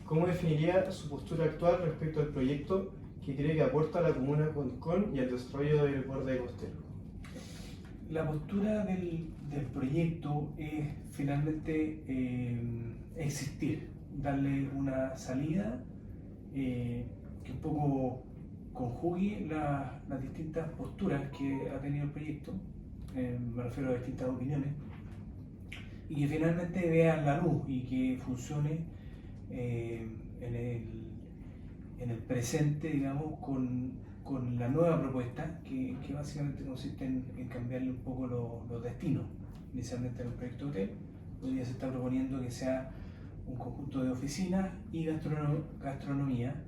¿Cómo definiría su postura actual respecto al proyecto que cree que aporta a la comuna Concón y al desarrollo del borde costero? La postura del proyecto es finalmente existir, darle una salida que un poco conjugue las distintas posturas que ha tenido el proyecto, me refiero a distintas opiniones, y que finalmente vea la luz y que funcione en el presente, digamos, con la nueva propuesta, que básicamente consiste en cambiarle un poco los destinos. Inicialmente en el proyecto hotel, hoy día se está proponiendo que sea un conjunto de oficinas y gastronomía,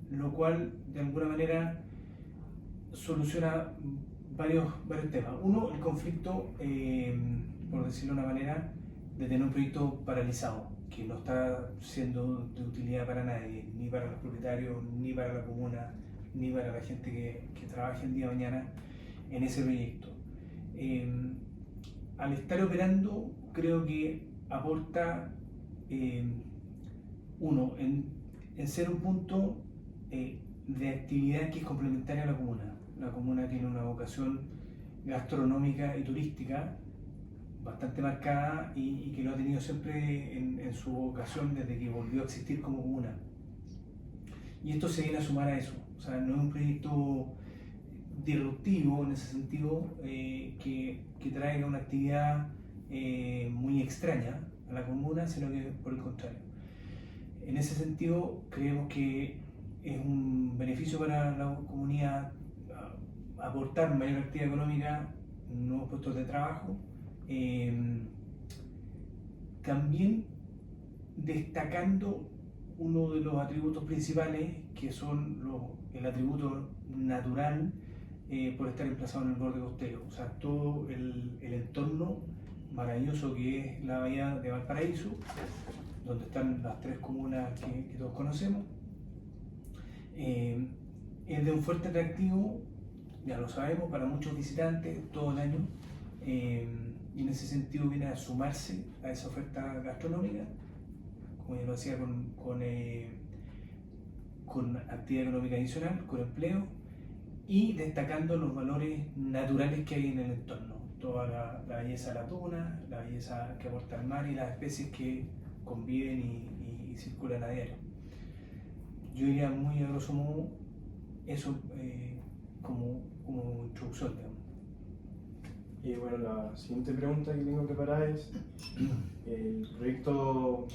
lo cual de alguna manera soluciona varios temas. Uno, el conflicto, por decirlo de una manera, de tener un proyecto paralizado, que no está siendo de utilidad para nadie, ni para los propietarios, ni para la comuna, ni para la gente que trabaje el día de mañana en ese proyecto. Al estar operando, creo que aporta, uno, en ser un punto de actividad que es complementaria a la comuna. La comuna tiene una vocación gastronómica y turística bastante marcada y que lo ha tenido siempre en su vocación desde que volvió a existir como comuna. Y esto se viene a sumar a eso. O sea, no es un proyecto disruptivo en ese sentido, que traiga una actividad muy extraña a la comuna, sino que por el contrario. En ese sentido, creemos que es un beneficio para la comunidad aportar mayor actividad económica, nuevos puestos de trabajo, también destacando uno de los atributos principales, que son el atributo natural, por estar emplazado en el borde costero. O sea, todo el entorno maravilloso que es la bahía de Valparaíso, donde están las tres comunas que todos conocemos, es de un fuerte atractivo, ya lo sabemos, para muchos visitantes todo el año, y en ese sentido viene a sumarse a esa oferta gastronómica, como ya lo decía, con actividad económica adicional, con empleo, y destacando los valores naturales que hay en el entorno, toda la belleza de la tuna, la belleza que aporta el mar y las especies que conviven y circulan a diario. Yo diría muy a grosso modo eso, como introducción, digamos. Y bueno, la siguiente pregunta que tengo preparada es: el proyecto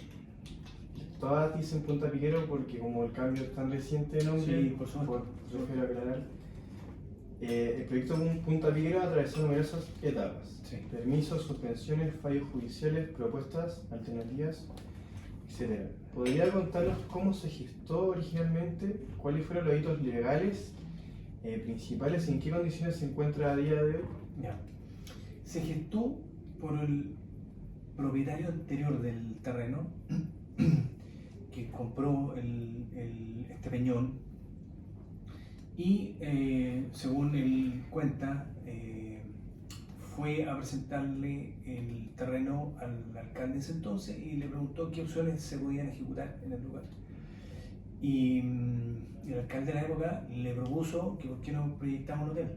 todas dicen Punta Piquero porque como el cambio es tan reciente de nombre, Sí, por supuesto. prefiero aclarar. El proyecto Punta Piquero atravesó numerosas etapas: Sí. permisos, suspensiones, fallos judiciales, propuestas, alternativas, etc. ¿Podría contarnos cómo se gestó originalmente, cuáles fueron los hitos legales principales y en qué condiciones se encuentra a día de hoy? Ya. Se gestó por el propietario anterior del terreno, que compró este peñón, y según él cuenta, fue a presentarle el terreno al alcalde de ese entonces y le preguntó qué opciones se podían ejecutar en el lugar. Y el alcalde de la época le propuso que por qué no proyectamos un hotel.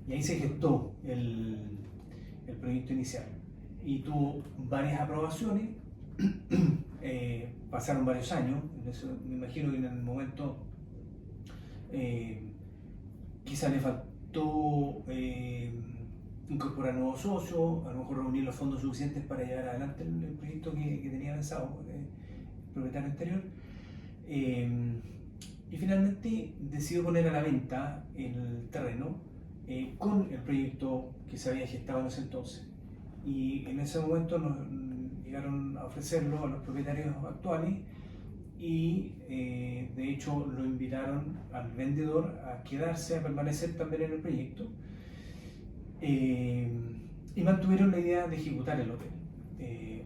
Y ahí se gestó el proyecto inicial. Y tuvo varias aprobaciones, pasaron varios años, me imagino que en el momento quizá le faltó incorporar nuevos socios, a lo mejor reunir los fondos suficientes para llevar adelante el proyecto que tenía avanzado el propietario anterior. Y finalmente decidió poner a la venta el terreno con el proyecto que se había gestado en ese entonces. Y en ese momento nos llegaron a ofrecerlo a los propietarios actuales y de hecho lo invitaron al vendedor a quedarse, a permanecer también en el proyecto, y mantuvieron la idea de ejecutar el hotel.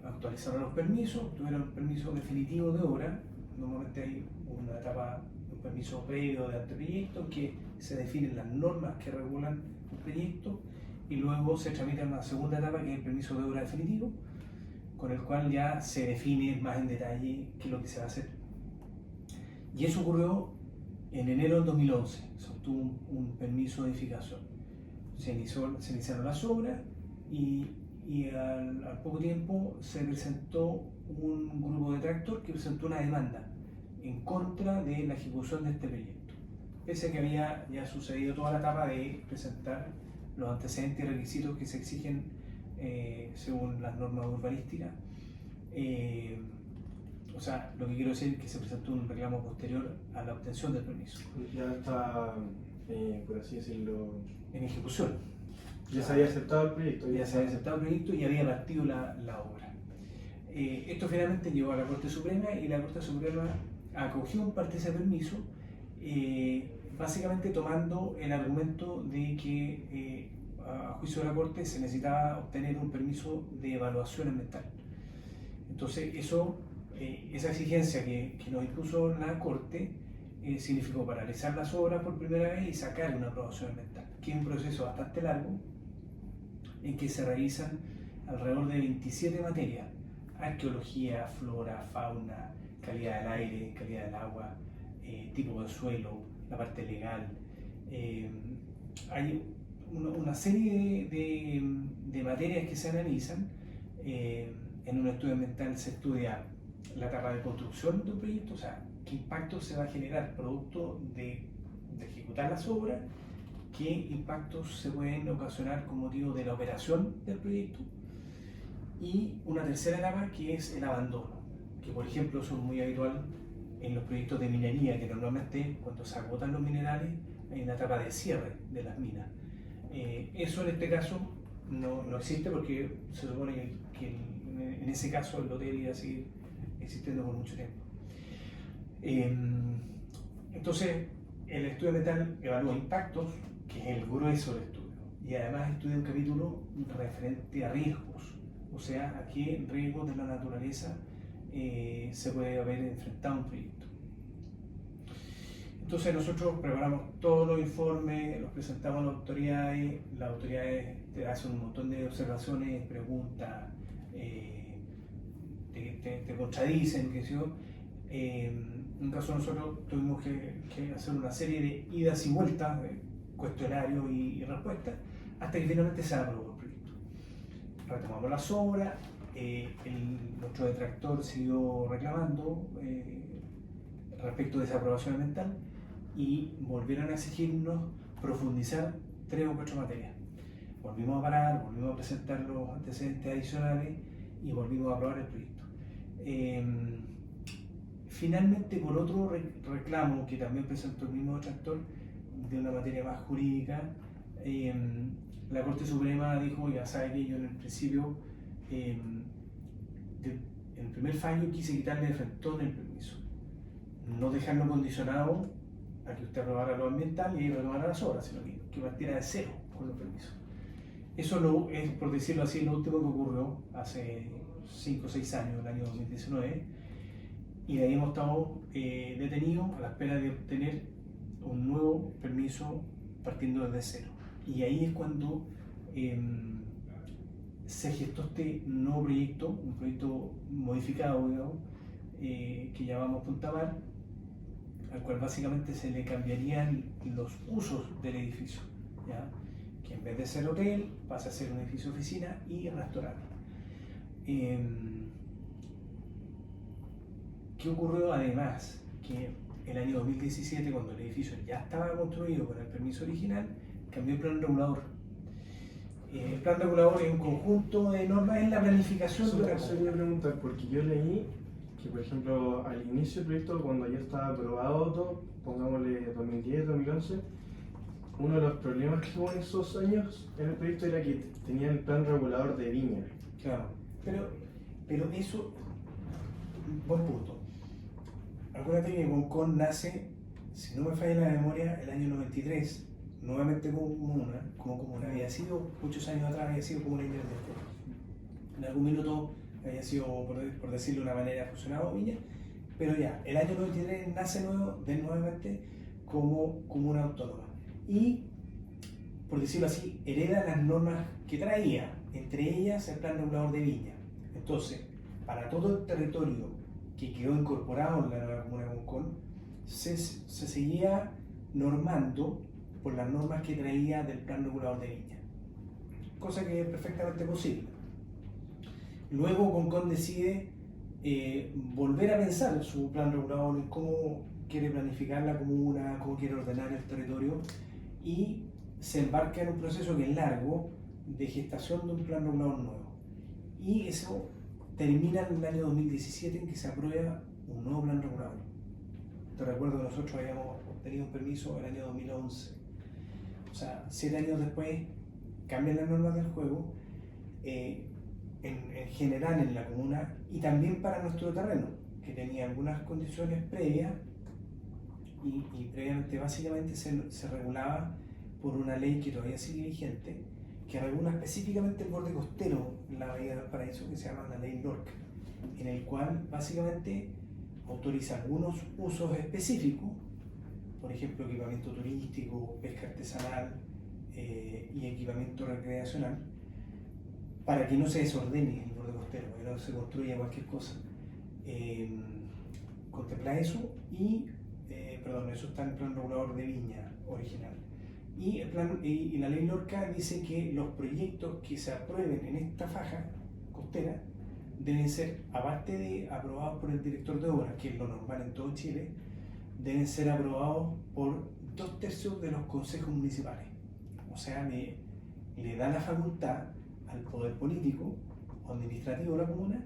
Actualizaron los permisos, tuvieron permiso definitivo de obra. Normalmente hay una etapa, un permiso previo de anteproyecto, que se definen las normas que regulan el proyecto, y luego se tramita una segunda etapa, que es el permiso de obra definitivo, con el cual ya se define más en detalle qué es lo que se va a hacer. Y eso ocurrió en enero del 2011, se obtuvo un permiso de edificación. Se iniciaron las obras y al poco tiempo se presentó un grupo detractor que presentó una demanda en contra de la ejecución de este proyecto, pese a que había ya sucedido toda la etapa de presentar los antecedentes y requisitos que se exigen según las normas urbanísticas. O sea, lo que quiero decir es que se presentó un reclamo posterior a la obtención del permiso. Ya está, por así decirlo, en ejecución. Ya se había aceptado el proyecto. Ya se había aceptado el proyecto y había partido la obra. Esto finalmente llegó a la Corte Suprema y la Corte Suprema acogió en parte ese permiso, básicamente tomando el argumento de que a juicio de la Corte se necesitaba obtener un permiso de evaluación ambiental. Entonces esa exigencia que nos impuso la Corte significó paralizar las obras por primera vez y sacar una aprobación ambiental, que es un proceso bastante largo en que se revisan alrededor de 27 materias: arqueología, flora, fauna, calidad del aire, calidad del agua, tipo de suelo, la parte legal. Hay una serie de materias que se analizan. En un estudio ambiental se estudia la etapa de construcción de un proyecto, o sea, qué impacto se va a generar producto de ejecutar las obras, qué impactos se pueden ocasionar con motivo de la operación del proyecto, y una tercera etapa que es el abandono, que por ejemplo eso es muy habitual en los proyectos de minería, que normalmente cuando se agotan los minerales hay una etapa de cierre de las minas. Eso en este caso no existe, porque se supone que en ese caso el hotel iba a seguir existiendo por mucho tiempo. Entonces el estudio ambiental evalúa impactos, que es el grueso del estudio, y además estudia un capítulo referente a riesgos, o sea, a qué riesgos de la naturaleza se puede haber enfrentado un proyecto. Entonces nosotros preparamos todos los informes, los presentamos a las autoridades te hacen un montón de observaciones, preguntas, te contradicen, qué sé yo. En un caso nosotros tuvimos que hacer una serie de idas y vueltas, cuestionarios y respuestas, hasta que finalmente se aprobó el proyecto. Retomamos las obras, nuestro detractor siguió reclamando respecto de esa aprobación ambiental y volvieron a exigirnos profundizar 3 o 4 materias. Volvimos a parar, volvimos a presentar los antecedentes adicionales y volvimos a aprobar el proyecto. Finalmente, por otro reclamo que también presentó el mismo detractor, de una materia más jurídica, la Corte Suprema dijo: ya sabe que yo en el principio, en el primer fallo, quise quitarle de frentón el permiso, no dejarlo condicionado a que usted aprobara lo ambiental y retomara las obras, sino que partiera de cero con los permisos. Eso es, por decirlo así, lo último que ocurrió hace 5 o 6 años, el año 2019, y de ahí hemos estado detenidos a la espera de obtener un nuevo permiso partiendo desde cero. Y ahí es cuando se gestó este nuevo proyecto, un proyecto modificado, digamos, que llamamos Punta Mar, al cual básicamente se le cambiarían los usos del edificio, ¿ya? Que en vez de ser hotel pasa a ser un edificio oficina y restaurante. ¿Qué ocurrió además? Que el año 2017, cuando el edificio ya estaba construido con el permiso original, cambió el plan regulador. El plan regulador es un conjunto de normas en la planificación de la Eso quería preguntar, porque yo leí que, por ejemplo, al inicio del proyecto, cuando ya estaba aprobado todo, pongámosle 2010, 2011, uno de los problemas que hubo en esos años en el proyecto era que tenía el plan regulador de Viña. Claro, pero eso, buen punto. Acuérdate que Concón nace, si no me falla la memoria, el año 93, nuevamente como comuna. Había sido, muchos años atrás, había sido comuna independiente. En algún minuto había sido, por decirlo de una manera, fusionado Viña, pero ya, el año 93 nace nuevamente como comuna autónoma. Y, por decirlo así, hereda las normas que traía, entre ellas el plan regulador de Viña. Entonces, para todo el territorio que quedó incorporado en la nueva comuna de Concón, se seguía normando por las normas que traía del plan regulador de Viña, cosa que es perfectamente posible. Luego Concón decide volver a pensar su plan regulador, en cómo quiere planificar la comuna, cómo quiere ordenar el territorio, y se embarca en un proceso que es largo de gestación de un plan regulador nuevo. Y eso termina en el año 2017 en que se aprueba un nuevo plan regulador. Te recuerdo que nosotros habíamos obtenido un permiso en el año 2011. O sea, 7 años después cambian las normas del juego en general en la comuna y también para nuestro terreno, que tenía algunas condiciones previas y previamente básicamente se regulaba por una ley que todavía sigue vigente, que regula específicamente el borde costero en la bahía del Paraíso, que se llama la ley Lorca, en el cual básicamente autoriza algunos usos específicos, por ejemplo equipamiento turístico, pesca artesanal y equipamiento recreacional, para que no se desordene el borde costero, para que no se construya cualquier cosa. Contempla eso y, eso está en el plan regulador de Viña original. Y la ley Lorca dice que los proyectos que se aprueben en esta faja costera deben ser, aparte de aprobados por el director de obras, que es lo normal en todo Chile, deben ser aprobados por 2/3 de los consejos municipales. O sea, le da la facultad al poder político o administrativo de la comuna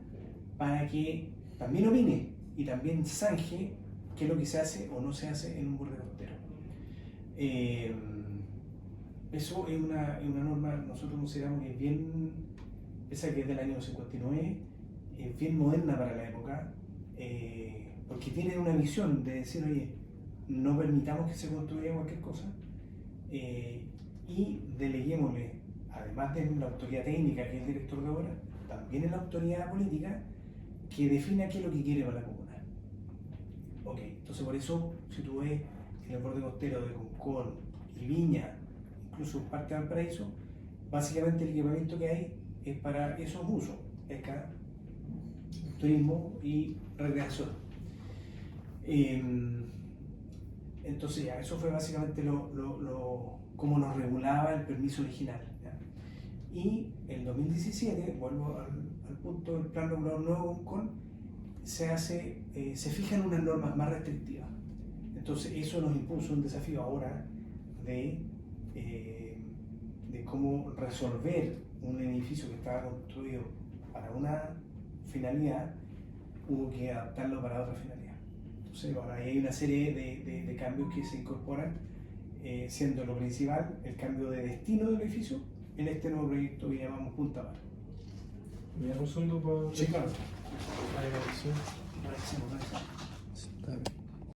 para que también opine y también zanje qué es lo que se hace o no se hace en un borde costero. Eso es una norma, nosotros consideramos que es bien, esa que es del año 59, es bien moderna para la época, porque tiene una visión de decir, oye, no permitamos que se construya cualquier cosa y deleguémosle, además de la autoridad técnica, que es el director de obra, también en la autoridad política que defina qué es lo que quiere para la comuna. Ok, entonces por eso, si tú ves en el borde costero de Concón y Viña, incluso parte de Valparaíso, básicamente el equipamiento que hay es para esos usos: pesca, turismo y recreación. Entonces ya, eso fue básicamente cómo nos regulaba el permiso original, ¿ya? Y en 2017, vuelvo al punto del plan regulador nuevo Concón, se fijan unas normas más restrictivas. Entonces eso nos impuso un desafío ahora de cómo resolver un edificio que estaba construido para una finalidad, hubo que adaptarlo para otra finalidad. Entonces, bueno, ahí hay una serie de cambios que se incorporan, siendo lo principal el cambio de destino del edificio en este nuevo proyecto que llamamos Punta Mar. ¿Me das un segundo para...? Sí, claro. Vale, Agradecemos. está bien.